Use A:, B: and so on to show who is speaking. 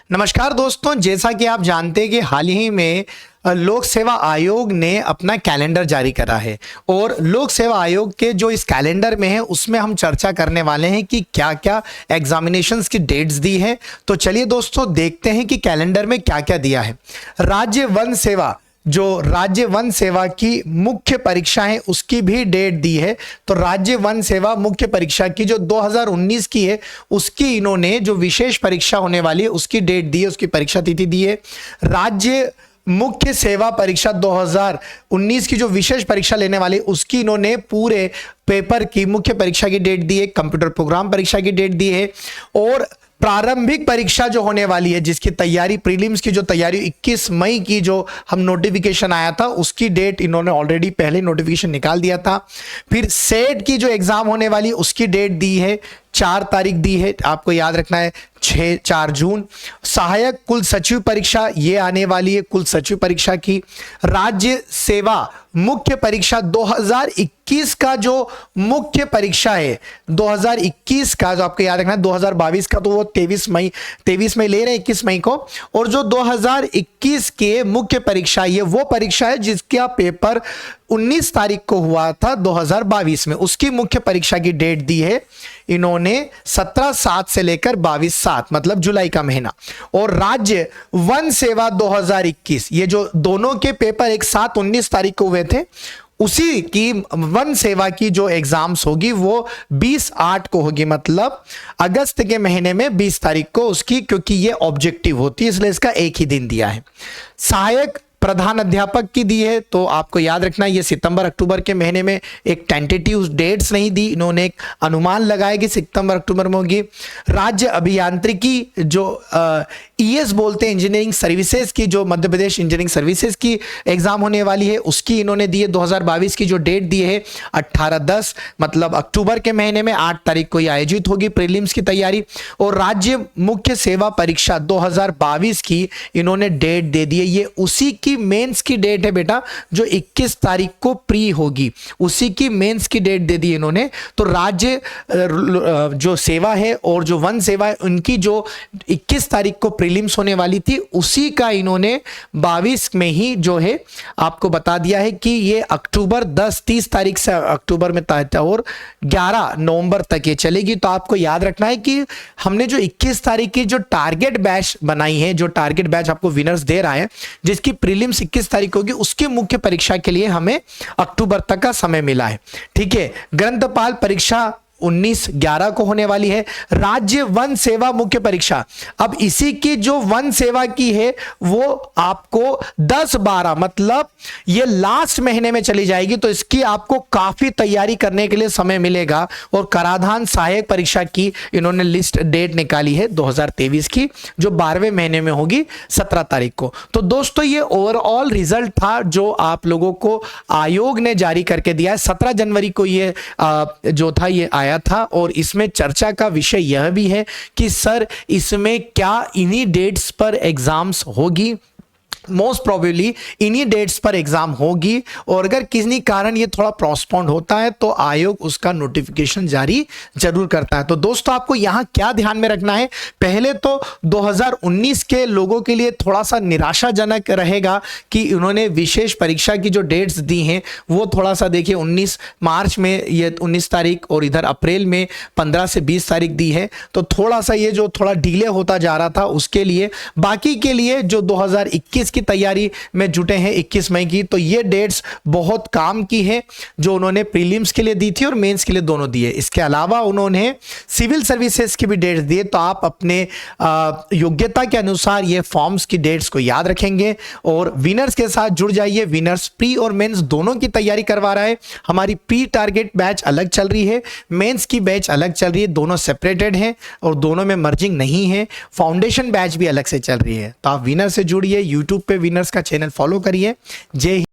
A: नमस्कार दोस्तों, जैसा कि आप जानते हैं कि हाल ही में लोक सेवा आयोग ने अपना कैलेंडर जारी करा है और लोक सेवा आयोग के जो इस कैलेंडर में है उसमें हम चर्चा करने वाले हैं कि क्या क्या एग्जामिनेशंस की डेट्स दी है। तो चलिए दोस्तों देखते हैं कि कैलेंडर में क्या क्या दिया है। राज्य वन सेवा, जो राज्य वन सेवा की मुख्य परीक्षा है उसकी भी डेट दी है। तो राज्य वन सेवा मुख्य परीक्षा की जो 2019 की है उसकी इन्होंने जो विशेष परीक्षा होने वाली है उसकी डेट दी है, उसकी परीक्षा तिथि दी है। राज्य मुख्य सेवा परीक्षा 2019 की जो विशेष परीक्षा लेने वाली उसकी इन्होंने पूरे पेपर की मुख्य परीक्षा की डेट दी है, कंप्यूटर प्रोग्राम परीक्षा की डेट दी है। और प्रारंभिक परीक्षा जो होने वाली है जिसकी तैयारी प्रीलिम्स की जो तैयारी 21 मई की जो हम नोटिफिकेशन आया था उसकी डेट इन्होंने ऑलरेडी पहले नोटिफिकेशन निकाल दिया था। फिर सेट की जो एग्जाम होने वाली उसकी डेट दी है, 4 तारीख दी है, आपको याद रखना है 4 जून। सहायक कुल सचिव परीक्षा ये आने वाली है, कुल सचिव परीक्षा की। राज्य सेवा मुख्य परीक्षा 2021 का जो मुख्य परीक्षा है 2021 का जो आपको याद रखना है, 2022 का तो वो 23 मई ले रहे हैं, 21 मई को। और जो 2021 के मुख्य परीक्षा ये वो परीक्षा है जिसका पेपर 19 तारीख को हुआ था 2022 में, उसकी मुख्य परीक्षा की डेट दी है इन्होंने 17/7 से लेकर 22/7 मतलब जुलाई का महीना। और राज्य वन सेवा 2021 ये जो दोनों के पेपर एक साथ 19 तारीख को हुए थे उसी की वन सेवा की जो एग्जाम्स होगी वो 20/8 को होगी, मतलब अगस्त के महीने में 20 तारीख को उसकी, क्योंकि ये ऑब्जेक्टिव होती है इसलिए इसका एक ही दिन दिया है। सहायक प्रधान अध्यापक की दी है, तो आपको याद रखना ये सितंबर अक्टूबर के महीने में, एक टेंटेटिव डेट्स नहीं दी, इन्होंने एक अनुमान लगाया कि सितंबर अक्टूबर में होगी। राज्य अभियांत्रिकी जो ईएस बोलते हैं इंजीनियरिंग सर्विसेज की, जो मध्य प्रदेश इंजीनियरिंग सर्विसेज की एग्जाम होने वाली है उसकी इन्होंने दी है 2022 की जो डेट दी है 18/10 मतलब अक्टूबर के महीने में 8 तारीख को ये आयोजित होगी प्रीलिम्स की तैयारी। और राज्य मुख्य सेवा परीक्षा 2022 की इन्होंने डेट दे दी है, ये उसी की मेंस की डेट है बेटा जो 21 तारीख को प्री होगी, उसी की मेंस की डेट दे दी इन्होंने। तो राज्य जो सेवा है और जो वन सेवा है उनकी जो 21 तारीख को प्रीलिम्स होने वाली थी उसी का इन्होंने 22 में ही जो है आपको बता दिया है कि ये अक्टूबर 30 तारीख से अक्टूबर में और 11 नवंबर तक ये चलेगी। तो आपको याद रखना है कि हमने जो 21 तारीख की जो टारगेट बैच बनाई है, जो टारगेट बैच आपको विनर्स दे रहा है जिसकी प्रीलिम्स 21 तारीख होगी, उसकी मुख्य परीक्षा के लिए हमें अक्टूबर तक का समय मिला है। ठीक है, ग्रंथपाल परीक्षा 19/11 को होने वाली है। राज्य वन सेवा मुख्य परीक्षा, अब इसी की जो वन सेवा की है वो आपको 10/12 मतलब ये लास्ट महीने में चली जाएगी, तो इसकी आपको काफी तैयारी करने के लिए समय मिलेगा। और कराधान सहायक परीक्षा की इन्होंने लिस्ट डेट निकाली है 2023 की जो 12वें महीने में होगी 17 तारीख को। तो दोस्तों ये ओवरऑल रिजल्ट था जो आप लोगों को आयोग ने जारी करके दिया है। 17 जनवरी को ये जो था ये आया था और इसमें चर्चा का विषय यह भी है कि सर इसमें क्या इन्हीं डेट्स पर एग्जाम्स होगी, मोस्ट प्रोबेबली इन्हीं डेट्स पर एग्जाम होगी। और अगर किसी कारण ये थोड़ा पोस्टपोन्ड होता है तो आयोग उसका नोटिफिकेशन जारी जरूर करता है। तो दोस्तों आपको यहां क्या ध्यान में रखना है, पहले तो 2019 के लोगों के लिए थोड़ा सा निराशाजनक रहेगा कि उन्होंने विशेष परीक्षा की जो डेट्स दी हैं वो थोड़ा सा देखिए 19 मार्च में ये 19 तारीख और इधर अप्रैल में 15 से 20 तारीख दी है, तो थोड़ा सा ये जो थोड़ा डिले होता जा रहा था उसके लिए। बाकी के लिए जो 2021 की तैयारी में जुटे हैं 21 मई की, तो ये डेट्स बहुत काम की है जो उन्होंने प्रीलिम्स के लिए दी थी और मेंस के लिए दोनों दिए। इसके अलावा उन्होंने सिविल सर्विसेज की भी डेट्स दिए, तो आप अपने योग्यता के अनुसार ये फॉर्म्स की डेट्स को याद रखेंगे और विनर्स के साथ जुड़ जाइए। विनर्स प्री और मेंस दोनों की तैयारी करवा रहा है। हमारी प्री टारगेट बैच अलग चल रही है, मेंस की बैच अलग चल रही है, दोनों सेपरेटेड हैं और दोनों में मर्जिंग नहीं है। फाउंडेशन बैच भी अलग से चल रही है। तो आप विनर से जुड़िए, यूट्यूब पे विनर्स का चैनल फॉलो करिए। जय